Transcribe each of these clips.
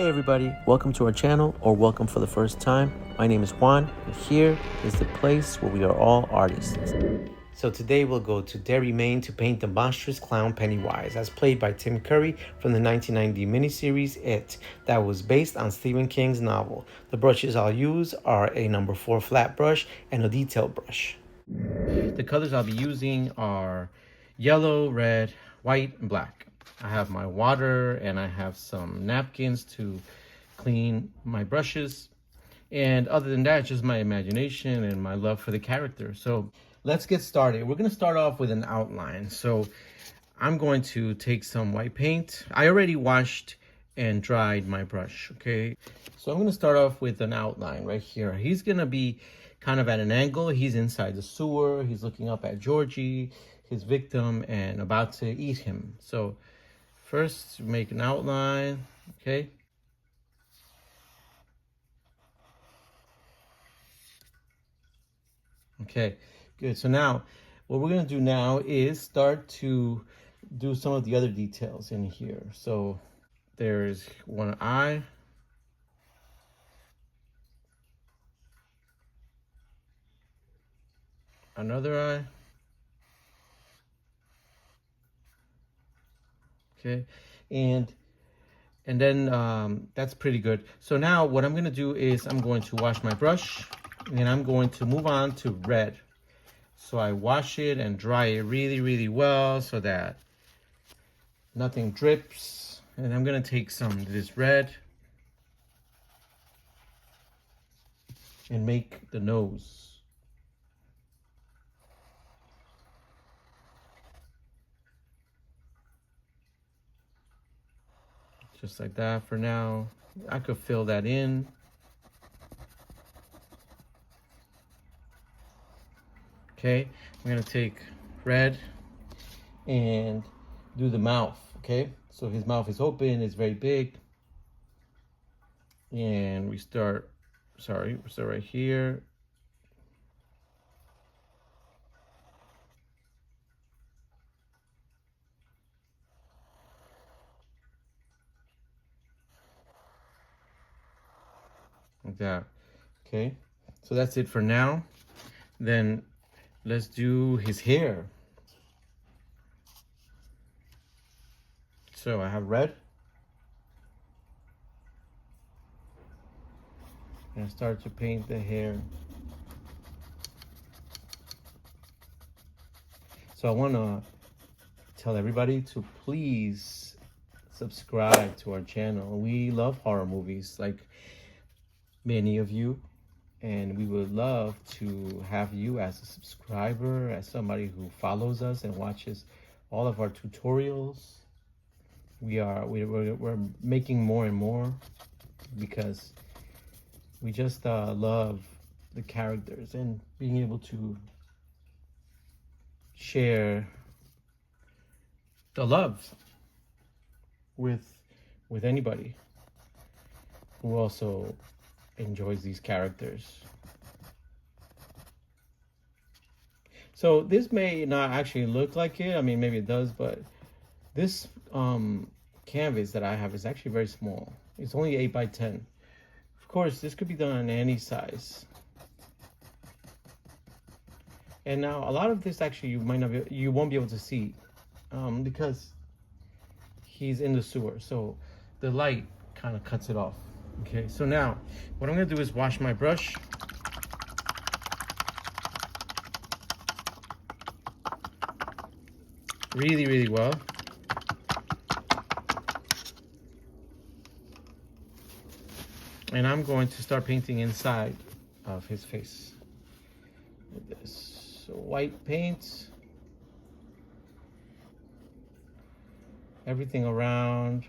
Hey everybody, welcome to our channel, or welcome for the first time. My name is Juan, and here is the place where we are all artists. So today we'll go to Derry, Maine to paint the monstrous clown Pennywise, as played by Tim Curry from the 1990 miniseries It, that was based on Stephen King's novel. The brushes I'll use are a number 4 flat brush and a detail brush. The colors I'll be using are yellow, red, white, and black. I have my water and I have some napkins to clean my brushes. And other than that, just my imagination and my love for the character. So let's get started. We're going to start off with an outline. So I'm going to take some white paint. I already washed and dried my brush, okay? So I'm going to start off with an outline right here. He's going to be kind of at an angle. He's inside the sewer. He's looking up at Georgie, his victim, and about to eat him. So first, make an outline, okay? Okay, good. So now, what we're gonna do now is start to do some of the other details in here. So there's one eye. Another eye. Okay, and then that's pretty good. So now what I'm gonna do is I'm going to wash my brush and I'm going to move on to red. So I wash it and dry it really well so that nothing drips. And I'm gonna take some of this red and make the nose. Just like that for now. I could fill that in. Okay, I'm gonna take red and do the mouth, okay? So his mouth is open, it's very big. And we start right here. Like that, okay? So that's it for now. Then let's do his hair. So I have red. And I start to paint the hair. So I want to tell everybody to please subscribe to our channel. We love horror movies, like many of you, and we would love to have you as a subscriber, as somebody who follows us and watches all of our tutorials. We're making more and more because we just love the characters and being able to share the love with anybody who also enjoys these characters. So this may not actually look like it. I mean, maybe it does, but this canvas that I have is actually very small. It's only 8 by 10. Of course, this could be done in any size. And now a lot of this actually you won't be able to see because he's in the sewer. So the light kind of cuts it off. Okay, so now what I'm gonna do is wash my brush. Really well. And I'm going to start painting inside of his face with this white paint. Everything around.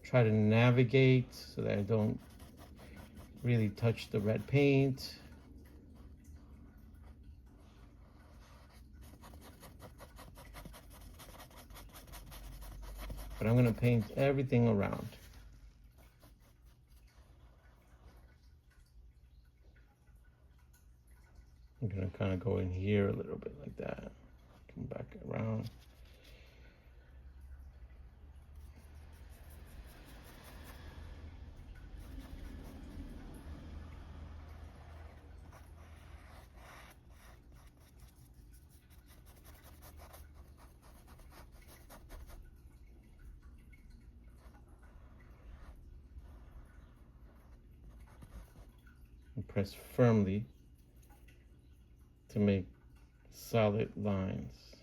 Try to navigate so that I don't really touch the red paint. But I'm gonna paint everything around. I'm gonna kind of go in here a little bit like that. Come back around. press firmly to make solid lines.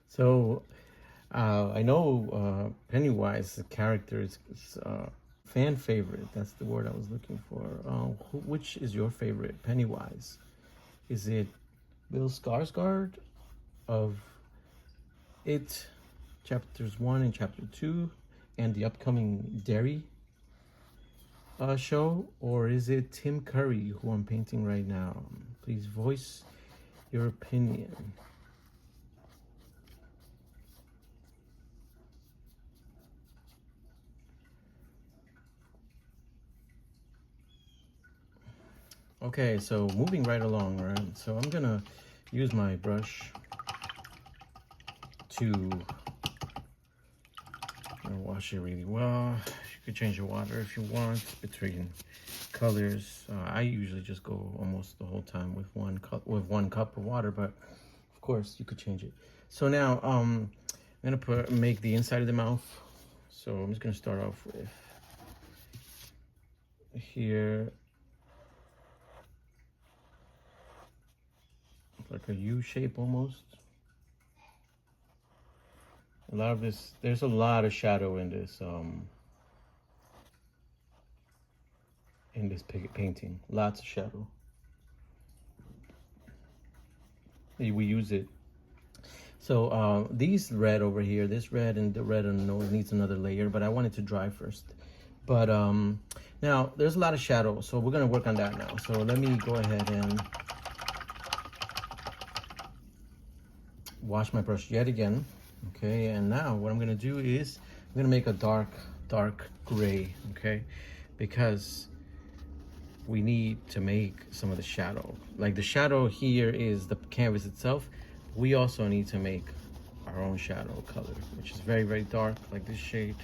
So I know Pennywise, the character, is fan favorite. That's the word I was looking for. Which is your favorite Pennywise? Is it Bill Skarsgård of It Chapters 1 and Chapter 2 and the upcoming Derry show? Or is it Tim Curry, who I'm painting right now? Please voice your opinion. Okay, so moving right along, right? So I'm gonna use my brush to wash it really well. You could change the water if you want between colors. I usually just go almost the whole time with one cup of water, but of course you could change it. So now I'm gonna make the inside of the mouth. So I'm just gonna start off with here. Like a U shape almost. A lot of this, there's a lot of shadow in this painting. Lots of shadow. We use it. So these red over here, this red and the red on the nose needs another layer, but I want it to dry first. But now there's a lot of shadow, so we're gonna work on that now. So let me go ahead and wash my brush yet again. Okay, and now what I'm gonna do is I'm gonna make a dark gray, okay? Because we need to make some of the shadow. Like the shadow here is the canvas itself. We also need to make our own shadow color, which is very, very dark, like this shade.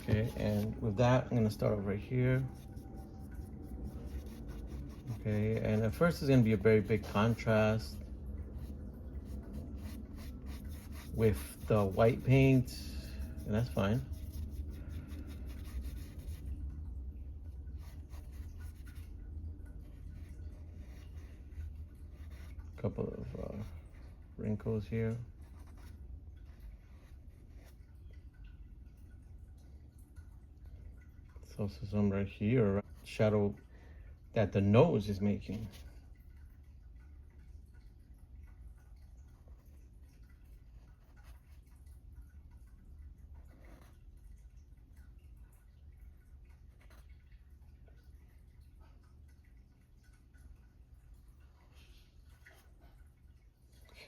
Okay, and with that, I'm gonna start over here. Okay, and at first it's gonna be a very big contrast with the white paint, and that's fine. A couple of wrinkles here. There's also some right here, shadow that the nose is making.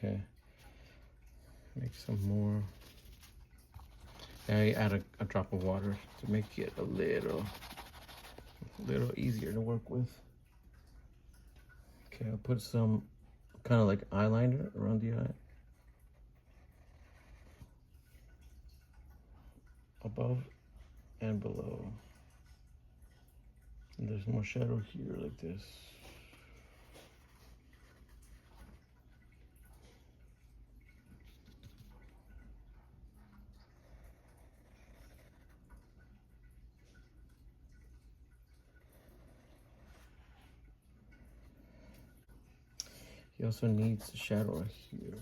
Okay, make some more. I add a drop of water to make it a little easier to work with. Okay, I'll put some kind of like eyeliner around the eye. Above and below. And there's more shadow here like this. He also needs a shadow here.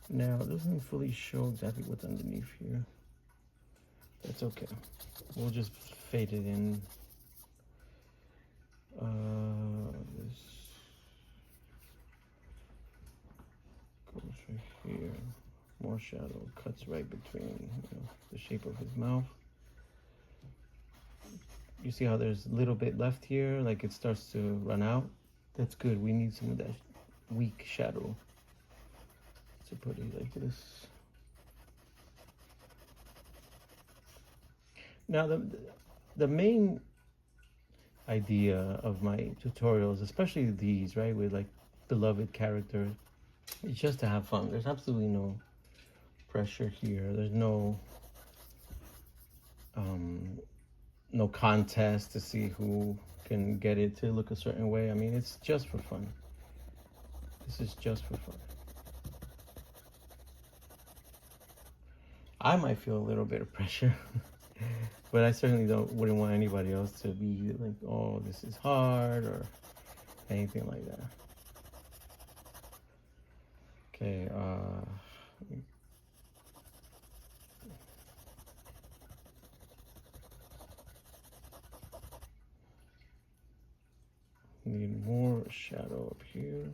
Now, it doesn't fully show exactly what's underneath here. That's okay. We'll just fade it in. This goes right here. More shadow cuts right between the shape of his mouth. You see how there's a little bit left here, like it starts to run out? That's good. We need some of that weak shadow to put it like this. Now the main idea of my tutorials, especially these, right, with like beloved characters, is just to have fun. There's absolutely no pressure here. There's no contest to see who can get it to look a certain way. I mean, it's just for fun. This is just for fun. I might feel a little bit of pressure, but I certainly wouldn't want anybody else to be like, oh, this is hard or anything like that. Okay, need more shadow up here.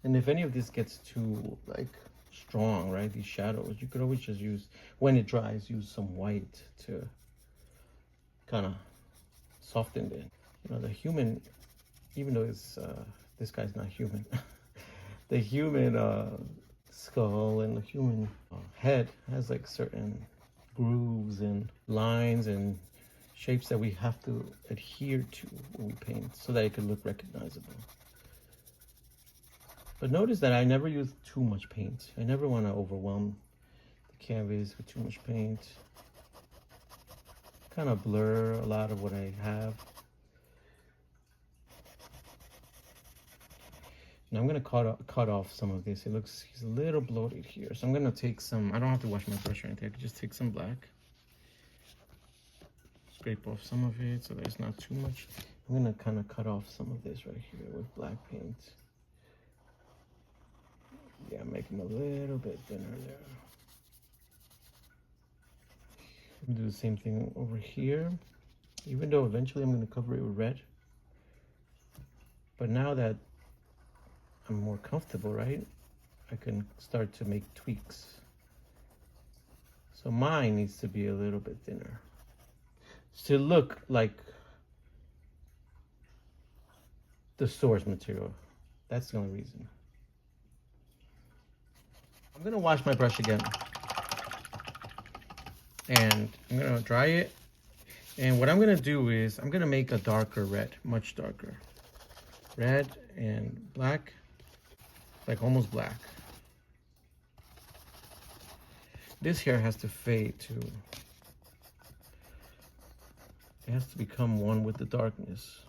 And if any of this gets too like strong, right, these shadows, you could always just use, when it dries, use some white to kind of soften it. You know, the human, even though it's this guy's not human, the human skull and the human head has like certain grooves and lines and shapes that we have to adhere to when we paint so that it can look recognizable. But notice that I never use too much paint. I never want to overwhelm the canvas with too much paint. Kind of blur a lot of what I have. Now I'm going to cut off some of this. It looks, he's a little bloated here. So I'm going to take some, I don't have to wash my brush or anything. I can just take some black. Scrape off some of it so there's not too much. I'm going to kind of cut off some of this right here with black paint. Yeah, make them a little bit thinner there. Do the same thing over here, even though eventually I'm going to cover it with red. But now that I'm more comfortable, right, I can start to make tweaks. So mine needs to be a little bit thinner to look like the source material. That's the only reason. I'm gonna wash my brush again and I'm gonna dry it. And what I'm gonna do is I'm gonna make a darker red, much darker. Red and black, like almost black. This here has to fade too. It has to become one with the darkness.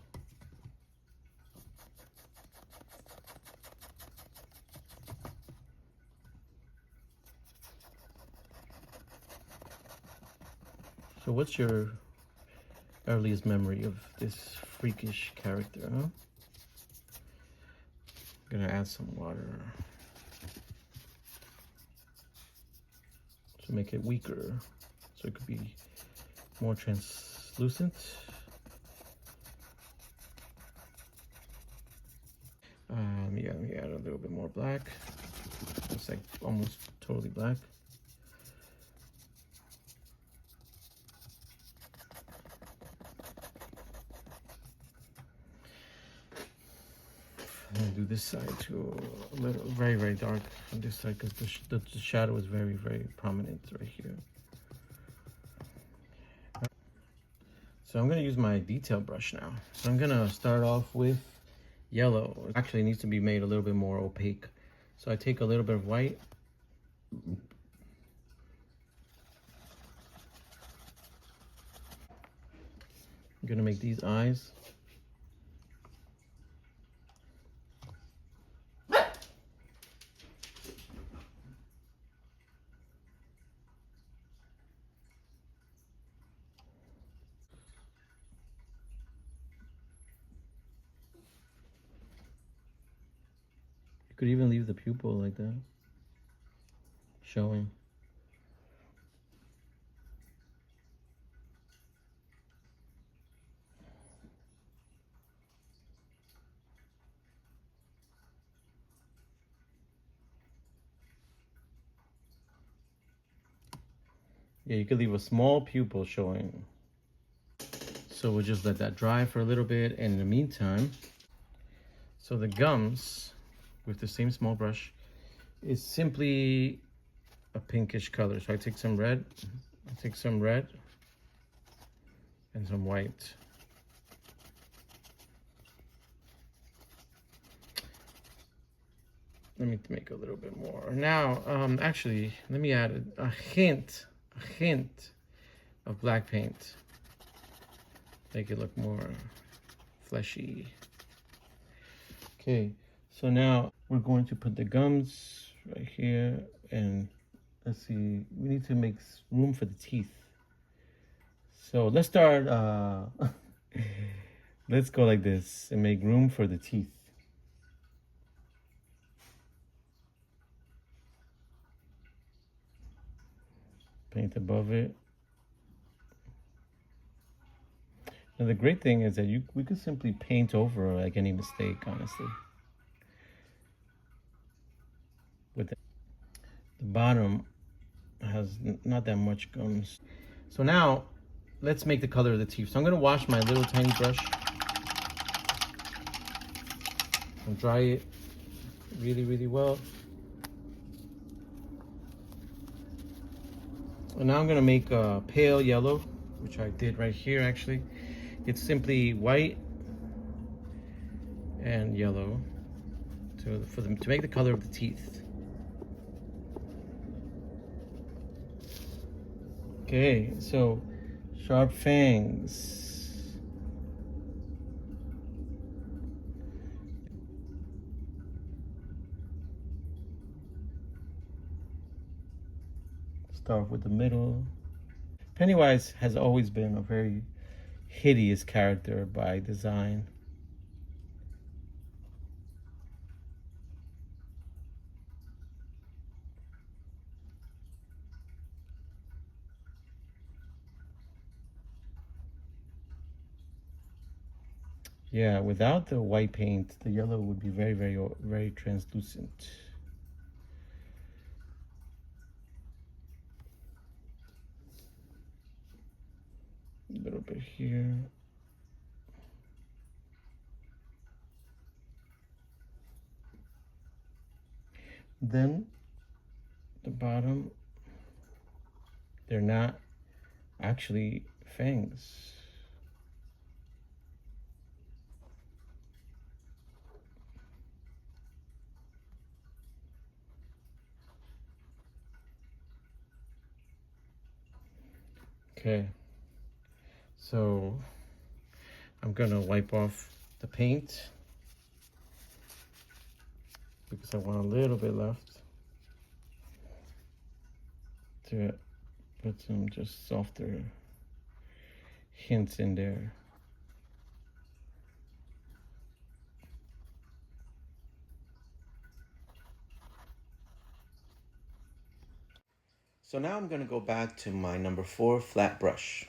So what's your earliest memory of this freakish character, huh? I'm gonna add some water to make it weaker, so it could be more translucent. Let me add a little bit more black. It's like almost totally black. I'm gonna do this side too, a little very, very dark on this side because the shadow is very, very prominent right here. So I'm gonna use my detail brush now. So I'm gonna start off with yellow. Actually, it needs to be made a little bit more opaque. So I take a little bit of white. I'm gonna make these eyes. Could even leave the pupil like that, showing. Yeah, you could leave a small pupil showing. So we'll just let that dry for a little bit. And in the meantime, so the gums, with the same small brush, is simply a pinkish color. So I take some red, and some white. Let me make a little bit more. Now, actually, let me add a hint of black paint. Make it look more fleshy. Okay, so now we're going to put the gums right here and let's see, we need to make room for the teeth. So let's start, let's go like this and make room for the teeth. Paint above it. And the great thing is that we could simply paint over like any mistake, honestly. With the bottom has not that much gums. So now let's make the color of the teeth. So I'm gonna wash my little tiny brush and dry it really, really well. And now I'm gonna make a pale yellow, which I did right here actually. It's simply white and yellow to make the color of the teeth. Okay, so sharp fangs. Start with the middle. Pennywise has always been a very hideous character by design. Yeah, without the white paint, the yellow would be very, very, very translucent. A little bit here. Then the bottom, they're not actually fangs. Okay, so I'm gonna wipe off the paint because I want a little bit left to put some just softer hints in there. So now I'm gonna go back to my number 4 flat brush.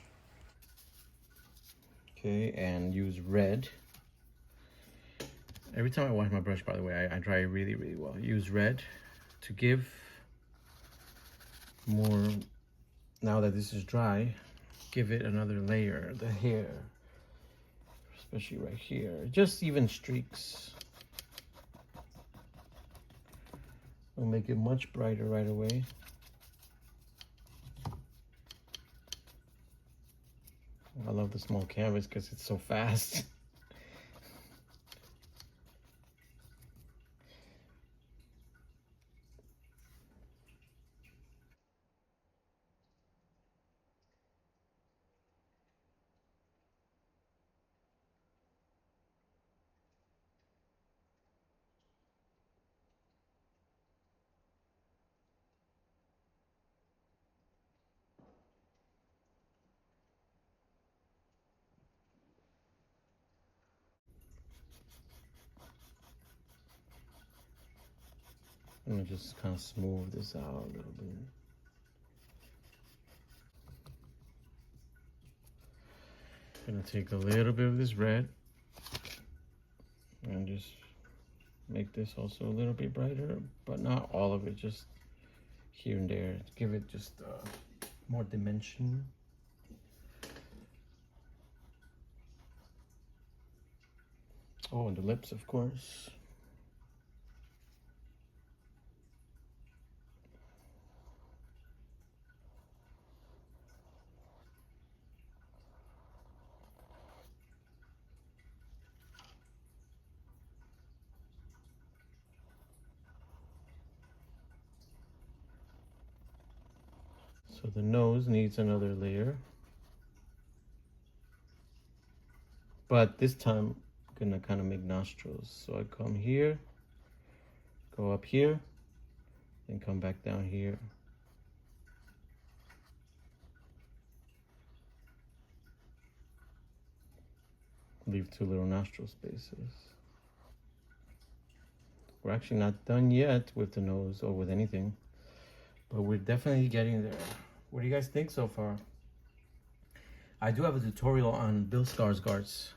Okay, and use red. Every time I wash my brush, by the way, I dry it really, really well. Use red to give more, now that this is dry, give it another layer, the hair, especially right here. Just even streaks will make it much brighter right away. I love the small canvas because it's so fast. I'm gonna just kind of smooth this out a little bit. Gonna take a little bit of this red and just make this also a little bit brighter, but not all of it, just here and there to give it just more dimension. Oh, and the lips, of course. So the nose needs another layer. But this time, I'm gonna kind of make nostrils. So I come here, go up here, then come back down here. Leave 2 little nostril spaces. We're actually not done yet with the nose or with anything, but we're definitely getting there. What do you guys think so far? I do have a tutorial on Bill Skarsgård's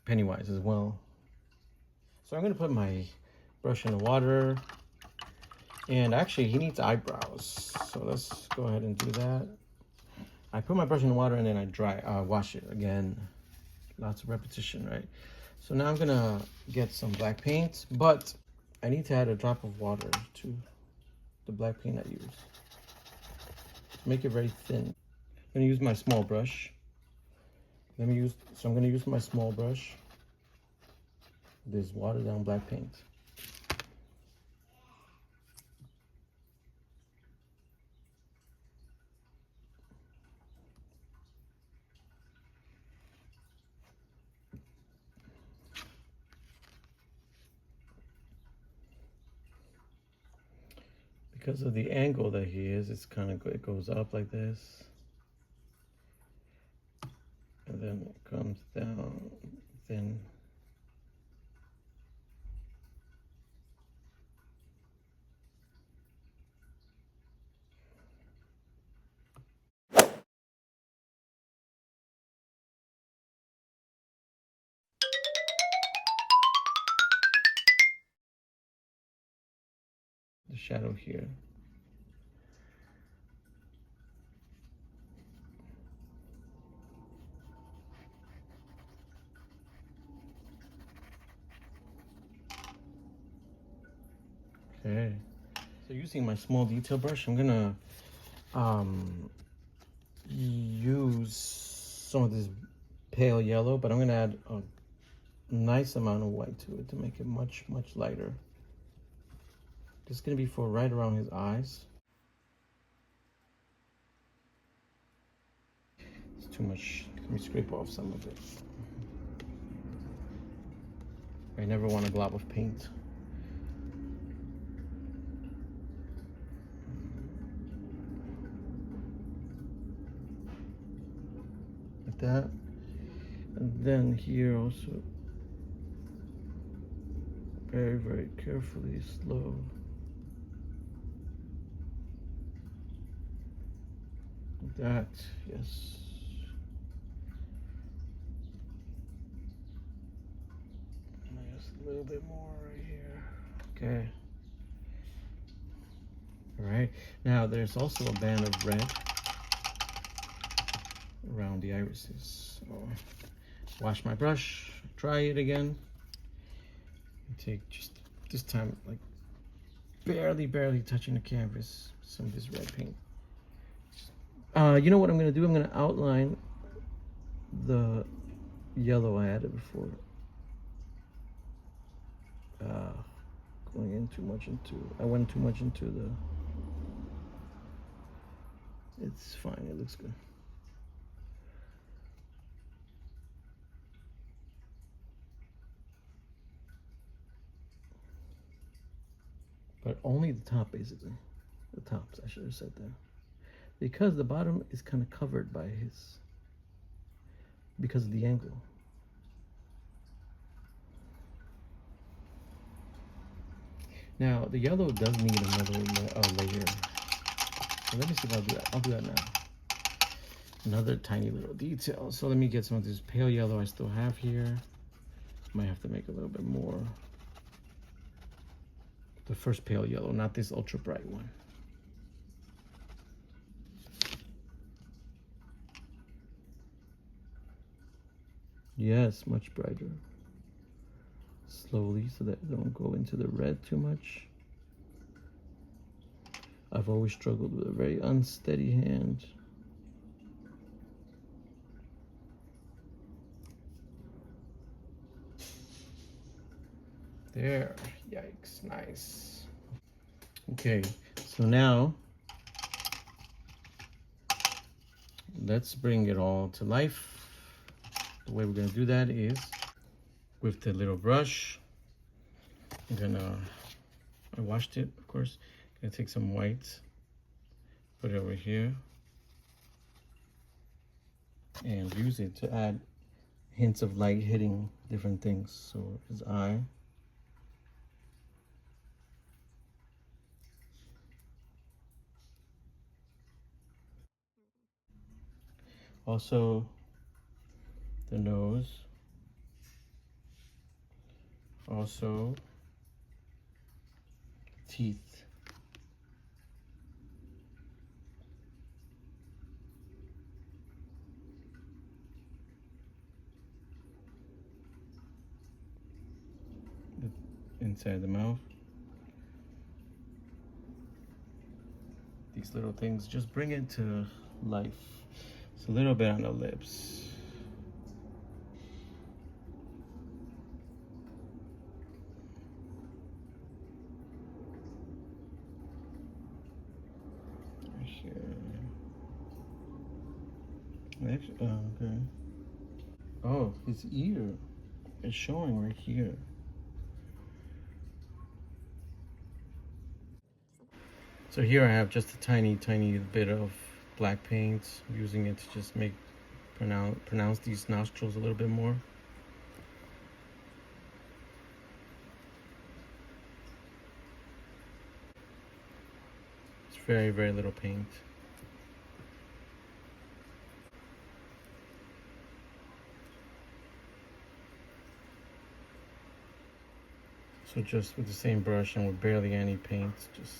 Pennywise as well. So I'm gonna put my brush in the water, and actually he needs eyebrows. So let's go ahead and do that. I put my brush in the water and then I wash it again. Lots of repetition, right? So now I'm gonna get some black paint, but I need to add a drop of water to the black paint I use. Make it very thin. I'm gonna use my small brush. I'm gonna use my small brush. This watered down black paint. Because of the angle that he is, it goes up like this. And then it comes down, then the shadow here. Okay, so using my small detail brush, I'm gonna use some of this pale yellow, but I'm gonna add a nice amount of white to it to make it much lighter. This is gonna be for right around his eyes. It's too much. Let me scrape off some of it. I never want a glob of paint. Like that. And then here also, very carefully, slow. Like that, yes. Just a little bit more right here. Okay. All right. Now there's also a band of red around the irises. So wash my brush, dry it again. Take just this time, like barely touching the canvas, some of this red paint. You know what I'm gonna do? I'm gonna outline the yellow I added before. I went too much into the. It's fine. It looks good. But only the top, basically. The tops, I should have said that. Because the bottom is kind of covered by his, because of the angle. Now, the yellow does need another layer. So let me see if I'll do that. I'll do that now. Another tiny little detail. So let me get some of this pale yellow I still have here. Might have to make a little bit more. The first pale yellow, not this ultra bright one. Yes, much brighter. Slowly so that it don't go into the red too much. I've always struggled with a very unsteady hand. There, yikes, nice. Okay, so now let's bring it all to life. The way we're gonna do that is with the little brush. I washed it, of course. Gonna take some white, put it over here, and use it to add hints of light hitting different things. So his eye. Also the nose. Also teeth. Inside the mouth. These little things just bring it to life. It's a little bit on the lips. Right here. Next, okay. Oh, his ear is showing right here. So here I have just a tiny bit of black paint. I'm using it to just make pronounce these nostrils a little bit more. It's very little paint. So just with the same brush and with barely any paint, just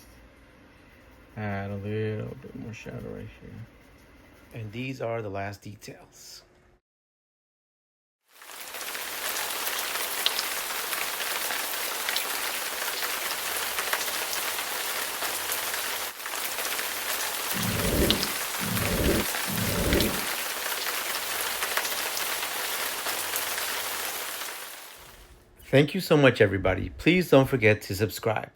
add a little bit more shadow right here. And these are the last details. Thank you so much, everybody. Please don't forget to subscribe.